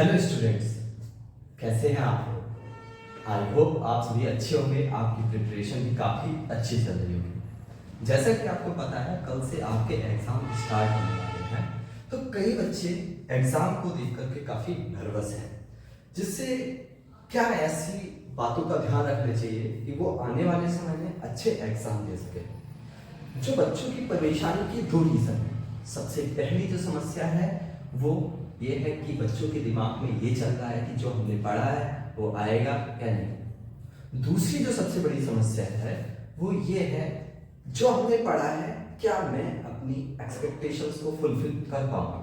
Hello students, कैसे हैं आप लोग। आई होप आप सभी अच्छे होंगे। आपकी प्रिपरेशन भी काफ़ी अच्छी चल रही होगी। जैसा कि आपको पता है कल से आपके एग्ज़ाम स्टार्ट होने वाले हैं, तो कई बच्चे एग्ज़ाम को देख करके काफ़ी नर्वस हैं, जिससे क्या ऐसी बातों का ध्यान रखना चाहिए कि वो आने वाले समय में अच्छे एग्ज़ाम दे सके। जो बच्चों की परेशानी की दो रीज़न है। सबसे पहली जो समस्या है वो ये है कि बच्चों के दिमाग में ये चल रहा है कि जो हमने पढ़ा है वो आएगा या नहीं। दूसरी जो सबसे बड़ी समस्या है वो ये है, जो हमने पढ़ा है क्या मैं अपनी एक्सपेक्टेशंस को फुलफिल कर पाऊंगा।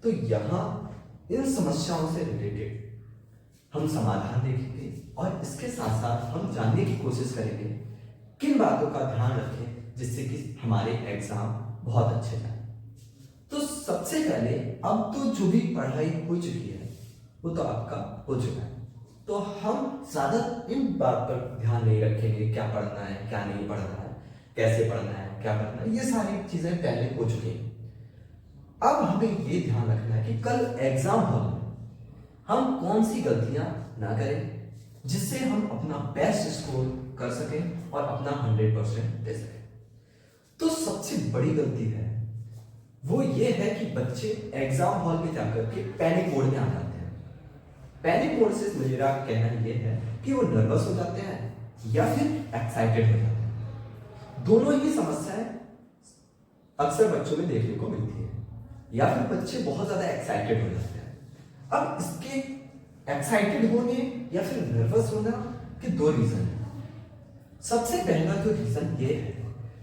तो यहाँ इन समस्याओं से रिलेटेड हम समाधान देखेंगे और इसके साथ साथ हम जानने की कोशिश करेंगे किन बातों का ध्यान रखें जिससे कि हमारे एग्जाम बहुत अच्छे जाए। तो सबसे पहले अब तो जो भी पढ़ाई हो चुकी है वो तो आपका हो चुका है, तो हम ज्यादा इन बात पर ध्यान नहीं रखेंगे क्या पढ़ना है क्या नहीं पढ़ना है, कैसे पढ़ना है क्या करना है, ये सारी चीजें पहले हो चुकी हैं। अब हमें ये ध्यान रखना है कि कल एग्जाम हॉल में हम कौन सी गलतियां ना करें जिससे हम अपना बेस्ट स्कोर कर सकें और अपना 100% दे सकें। तो सबसे बड़ी गलती है वो ये है कि बच्चे एग्जाम हॉल में जाकर के पैनिक मोड में आ जाते हैं। पैनिक मोड से मेरा कहना ये है कि वो नर्वस हो जाते हैं या फिर एक्साइटेड हो जाते हैं। दोनों ही समस्याएं अक्सर बच्चों में देखने को मिलती है, या फिर बच्चे बहुत ज्यादा एक्साइटेड हो जाते हैं। अब इसके एक्साइटेड होने या फिर नर्वस होना के दो रीजन है। सबसे पहला जो रीजन ये है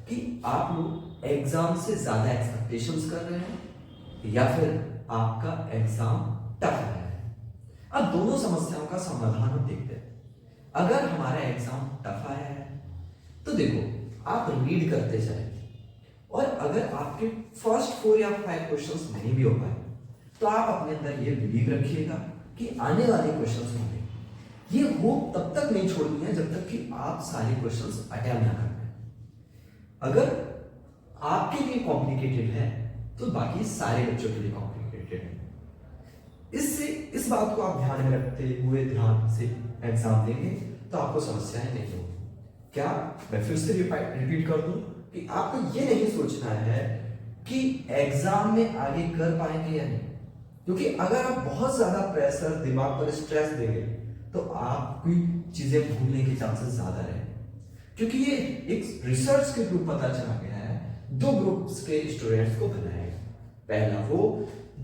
कि आप लोग एग्जाम से ज्यादा एक्सपेक्टेशंस कर रहे हैं या फिर आपका एग्जाम टफ है। अब दोनों समस्याओं का समाधान हम देखते हैं। अगर हमारा एग्जाम टफ आया है तो देखो आप रीड करते जाए, और अगर आपके फर्स्ट 4 या 5 क्वेश्चंस नहीं भी हो पाए तो आप अपने अंदर ये बिलीव रखिएगा कि आने वाले क्वेश्चंस होंगे। ये होप तब तक नहीं छोड़नी है जब तक कि आप सारे क्वेश्चंस अटेम्प्ट ना कर पाए। अगर आपके लिए कॉम्प्लिकेटेड है तो बाकी सारे बच्चों के लिए कॉम्प्लिकेटेड है। इससे इस बात को आप ध्यान में रखते हुए ध्यान से एग्जाम देंगे तो आपको समस्याएं नहीं होंगी। क्या मैं फिर से रिपीट कर दूं कि आपको ये नहीं सोचना है कि एग्जाम में आगे कर पाएंगे या नहीं, क्योंकि अगर आप बहुत ज्यादा प्रेशर दिमाग पर स्ट्रेस देंगे तो आपकी चीजें भूलने के चांसेस ज्यादा रहेंगे। क्योंकि ये एक रिसर्च के थ्रू पता चला गया है, 2 ग्रुप्स के स्टूडेंट्स को बनाया गया। पहला वो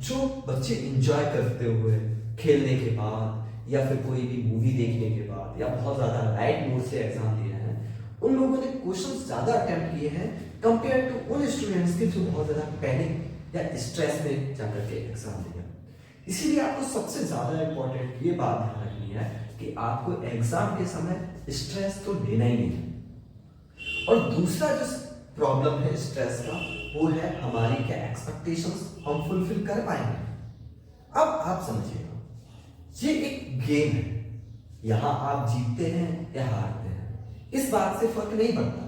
जो बच्चे एंजॉय करते हुए खेलने के बाद या फिर कोई भी मूवी देखने के बाद या बहुत ज्यादा लाइट मूड से एग्जाम दिए हैं, उन लोगों ने क्वेश्चन ज्यादा अटेम्प्ट किए हैं कंपेयर टू उन स्टूडेंट्स के जो बहुत ज्यादा पैनिक या स्ट्रेस में जाकर के एग्जाम दिया। इसीलिए आपको सबसे ज्यादा इंपॉर्टेंट ये बात ध्यान रखनी है कि आपको एग्जाम के समय स्ट्रेस तो लेना ही नहीं है। और दूसरा जो प्रॉब्लम है स्ट्रेस का वो है हमारी क्या एक्सपेक्टेशंस हम फुलफिल कर पाएंगे। अब आप समझिएगा, ये एक गेम है, यहां आप जीतते हैं या हारते हैं इस बात से फर्क नहीं पड़ता,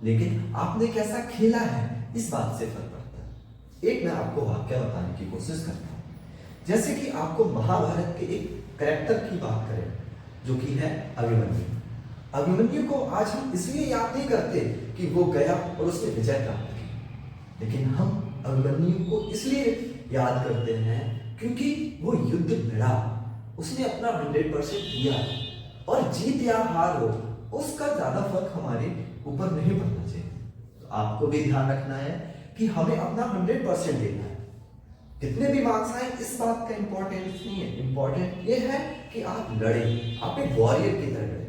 लेकिन आपने कैसा खेला है इस बात से फर्क पड़ता है। एक मैं आपको वाक्य बताने की कोशिश करता हूं। जैसे कि आपको महाभारत के एक कैरेक्टर की बात करें जो कि है अभिमन्यु। अभिमन्यु को आज हम इसलिए याद नहीं करते कि वो गया और उसने विजय प्राप्त की, लेकिन हम अभिमन्यु को इसलिए याद करते हैं क्योंकि वो युद्ध लड़ा, उसने अपना 100% दिया, और जीत या हार हो उसका ज्यादा फर्क हमारे ऊपर नहीं पड़ना चाहिए। तो आपको भी ध्यान रखना है कि हमें अपना 100% देना है। कितने भी मार्क्स आए इस बात का इंपॉर्टेंस नहीं है, इंपॉर्टेंट ये है कि आप लड़े, आप एक वॉरियर की तरह लड़े,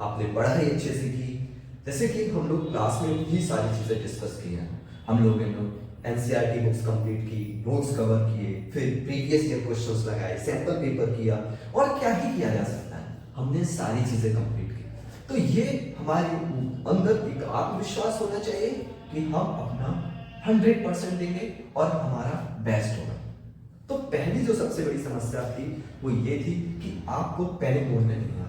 आपने पढ़ाई अच्छे से की। जैसे कि हम लोग क्लास में ही सारी चीजें डिस्कस की हैं, हम लोगों ने एनसीईआरटी बुक्स कंप्लीट की, नोट्स कवर किए, फिर प्रीवियस ईयर क्वेश्चंस लगाए, सैंपल पेपर किया, और क्या ही किया जा सकता है, हमने सारी चीजें कंप्लीट की। तो ये हमारे अंदर एक आत्मविश्वास होना चाहिए कि हम अपना 100% देंगे और हमारा बेस्ट होगा। तो पहली जो सबसे बड़ी समस्या थी वो ये थी कि आपको पैनिक मोड में नहीं आना।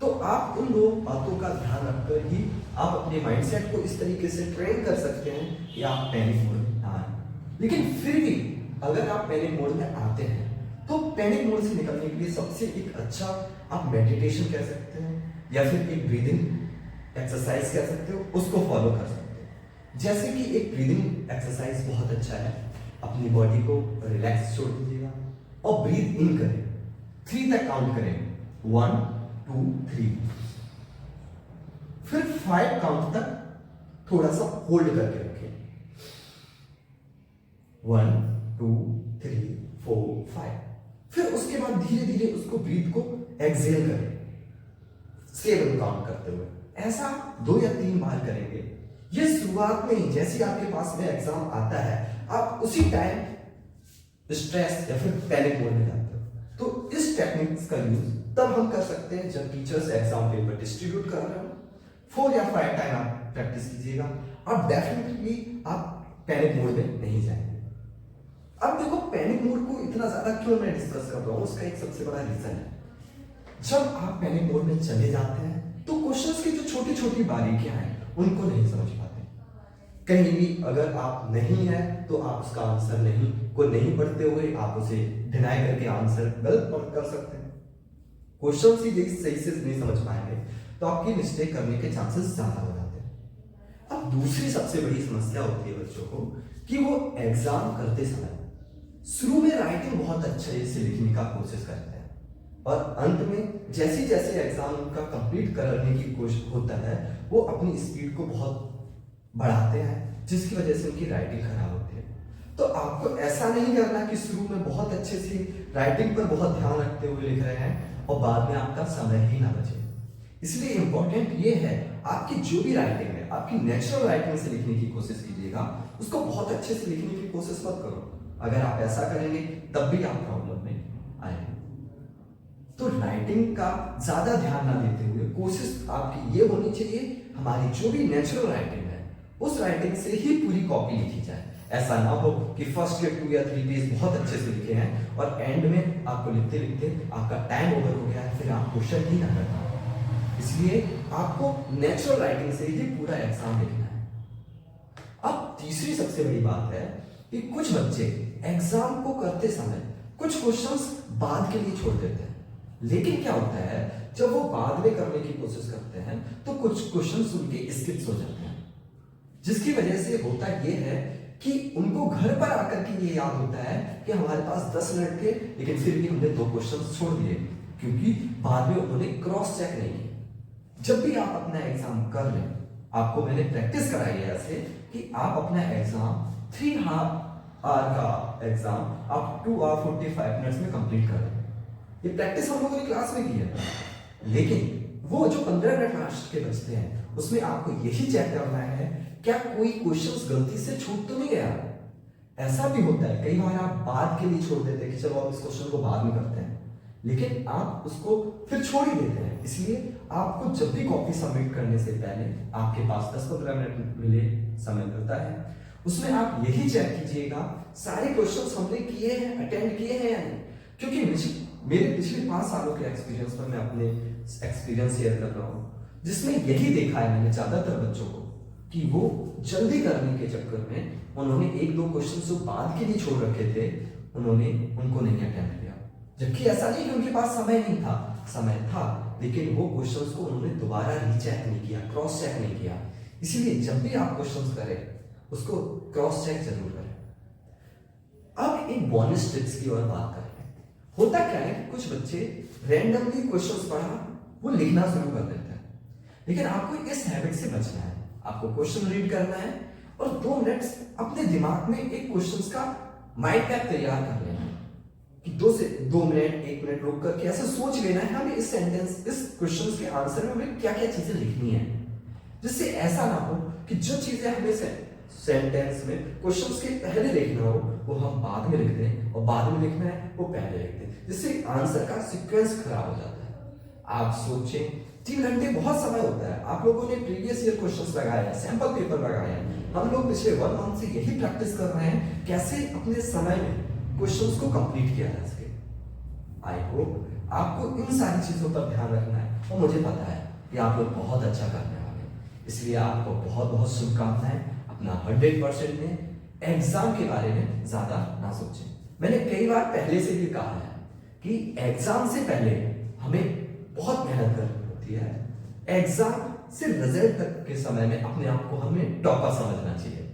तो आप उन 2 बातों का ध्यान रखकर ही आप अपने माइंडसेट को इस तरीके से ट्रेन कर सकते हैं कि आप पैनिक मोड में ना आए। लेकिन फिर भी अगर आप पैनिक मोड में आते हैं तो पैनिक मोड से निकलने के लिए सबसे एक अच्छा आप मेडिटेशन कह सकते हैं या फिर एक ब्रीदिंग एक्सरसाइज कह सकते हो, उसको फॉलो कर सकते हो। जैसे कि एक ब्रीदिंग एक्सरसाइज बहुत अच्छा है, अपनी बॉडी को रिलैक्स छोड़ दीजिएगा और ब्रीथ इन करें, 3 तक काउंट करें, 1 2 3, फिर 5 काउंट तक थोड़ा सा होल्ड करके रखें, 1 2 3 4 5, फिर उसके बाद धीरे धीरे उसको ब्रीथ को एक्सहेल करें 7 काउंट करते हुए। ऐसा 2 या 3 बार करेंगे। ये शुरुआत में ही जैसे आपके पास में एग्जाम आता है, आप उसी टाइम स्ट्रेस या फिर पैनिक मोड में जाते हो, तो इस टेक्निक्स का यूज तब हम कर सकते हैं जब टीचर्स एग्जाम पेपर डिस्ट्रीब्यूट कर रहे हो। 4 या 5 टाइम आप प्रैक्टिस कीजिएगा, आप डेफिनेटली आप पैनिक मोड में नहीं जाएंगे। अब देखो पैनिक मोड को इतना ज्यादा क्यों मैं डिस्कस कर रहा हूं, उसका एक सबसे बड़ा रीजन है, जब आप पैनिक मोड में चले जाते हैं तो क्वेश्चंस की जो छोटी छोटी बारीकियां हैं उनको नहीं समझ पाते। कहीं भी अगर आप नहीं है तो आप उसका आंसर नहीं पढ़ते हुए आप उसे डिनाई करके आंसर गलत कर सकते हैं। क्वेश्चन ही सही से नहीं समझ पाएंगे तो आपकी मिस्टेक करने के चांसेस ज्यादा हो जाते हैं। अब दूसरी सबसे बड़ी समस्या होती है बच्चों को कि वो एग्जाम करते समय शुरू में राइटिंग बहुत अच्छे से लिखने का कोशिश करते हैं और अंत में जैसे जैसे एग्जाम उनका कंप्लीट करने की कोशिश होता है वो अपनी स्पीड को बहुत बढ़ाते हैं, जिसकी वजह से उनकी राइटिंग खराब होती है। तो आपको ऐसा नहीं करना कि शुरू में बहुत अच्छे से राइटिंग पर बहुत ध्यान रखते हुए लिख रहे हैं और बाद में आपका समय ही ना बचे। इसलिए इंपॉर्टेंट ये है आपकी जो भी राइटिंग है आपकी नेचुरल राइटिंग से लिखने की कोशिश कीजिएगा, उसको बहुत अच्छे से लिखने की कोशिश मत करो। अगर आप ऐसा करेंगे तब भी आप प्रॉब्लम में आएंगे। तो राइटिंग का ज्यादा ध्यान ना देते हुए कोशिश आपकी ये होनी चाहिए हमारी जो भी नेचुरल राइटिंग है उस राइटिंग से ही पूरी कॉपी लिखी जाए। ऐसा ना हो कि फर्स्ट के 2 या 3 पेज बहुत अच्छे से लिखे हैं और एंड में आपको लिखते लिखते आपका टाइम ओवर हो गया है, फिर आप क्वेश्चन ही ना कर पाए। इसलिए आपको नेचुरल राइटिंग से ही पूरा एग्जाम लिखना है। अब तीसरी सबसे बड़ी बात है कि कुछ बच्चे एग्जाम को करते समय कुछ क्वेश्चंस बाद के लिए छोड़ देते हैं, लेकिन क्या होता है जब वो बाद में करने की कोशिश करते हैं तो कुछ क्वेश्चंस उनके स्किप्स हो जाते हैं, जिसकी वजह से होता ये है कि उनको घर पर आकर के ये याद होता है कि हमारे पास 10 मिनट थे लेकिन फिर भी हमने 2 क्वेश्चंस छोड़ दिए क्योंकि बाद में उन्होंने क्रॉस चेक नहीं किया। जब भी आप अपना एग्जाम कर लें, आपको मैंने प्रैक्टिस कराई है ऐसे कि आप अपना एग्जाम 3 आवर का एग्जाम आप 2 आवर 45 मिनट्स में कंप्लीट कर लें। ये प्रैक्टिस हम लोगों ने क्लास में की है, लेकिन वो जो 15 मिनट लास्ट के बचते हैं उसमें आपको यही चेक करना है क्या कोई क्वेश्चंस गलती से छूट तो नहीं गया। ऐसा भी होता है कई बार आप बाद के लिए छोड़ देते हैं कि चलो आप इस क्वेश्चन को बाद में करते हैं, लेकिन आप उसको फिर छोड़ ही देते हैं। इसलिए आपको जब भी कॉपी सबमिट करने से पहले आपके पास 10-15 मिनट मिले समय मिलता है, उसमें आप यही चेक कीजिएगा सारे क्वेश्चंस हमने किए हैं, अटेंड किए हैं या नहीं। क्योंकि मेरे पिछले 5 सालों के एक्सपीरियंस पर मैं अपने एक्सपीरियंस शेयर कर रहा हूं, जिसमें यही देखा है मैंने ज्यादातर बच्चों को कि वो जल्दी करने के चक्कर में उन्होंने 1-2 क्वेश्चन जो बाद के लिए छोड़ रखे थे उनको नहीं अटेम्प्ट किया। जबकि ऐसा नहीं कि उनके पास समय नहीं था, समय था, लेकिन वो क्वेश्चंस को उन्होंने दोबारा रीचेक नहीं किया, क्रॉस चेक नहीं किया। इसीलिए जब भी आप क्वेश्चंस करें उसको क्रॉस चेक जरूर करें। अब एक बोनस टिप्स की ओर बात करें। होता क्या है कि कुछ बच्चे रैंडमली क्वेश्चंस पढ़ा वो लिखना शुरू कर देते हैं, लेकिन आपको इस हैबिट से बचना है। आपको क्वेश्चन रीड करना है और 2 मिनट्स अपने दिमाग में एक क्वेश्चंस का माइंड मैप तैयार कर लेना है कि 2 मिनट 1 मिनट रुक करके ऐसे सोच लेना है हमें इस क्वेश्चंस के आंसर में हमें क्या क्या चीजें लिखनी है, जिससे ऐसा ना हो कि जो चीजें हमें सेंटेंस में क्वेश्चंस के पहले लिखना हो वो हम बाद में लिख दें और बाद में लिखना है वो पहले लिख दें, जिससे आंसर का सीक्वेंस खराब हो जाता है। आप सोचें 3 घंटे बहुत समय होता है। आप लोगों ने प्रीवियस ईयर क्वेश्चंस लगाए हैं, सैंपल पेपर लगाए हैं, हम लोग पिछले 1 मंथ से यही प्रैक्टिस कर रहे हैं कैसे अपने समय में क्वेश्चंस को कंप्लीट किया जा सके। आई होप आपको इन सारी चीजों पर ध्यान रखना है और मुझे पता है कि आप लोग बहुत अच्छा करने वाले हैं, इसलिए आपको बहुत बहुत शुभकामनाएं। अपना 100% में एग्जाम के बारे में ज्यादा ना सोचें। मैंने कई बार पहले से भी कहा है कि एग्जाम से पहले हमें बहुत मेहनत करनी होती है। एग्जाम से रिजल्ट तक के समय में अपने आप को हमें टॉपर समझना चाहिए,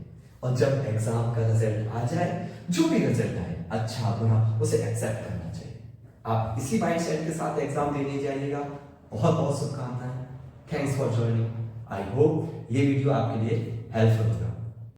और जब एग्जाम का रिजल्ट आ जाए, जो भी रिजल्ट आए, अच्छा बुरा, उसे एक्सेप्ट करना चाहिए। आप इसी माइंडसेट के साथ एग्जाम देने जाइएगा। बहुत बहुत शुभकामनाएं। Thanks for joining. I hope ये वीडियो आपके लिए हेल्पफुल होगा।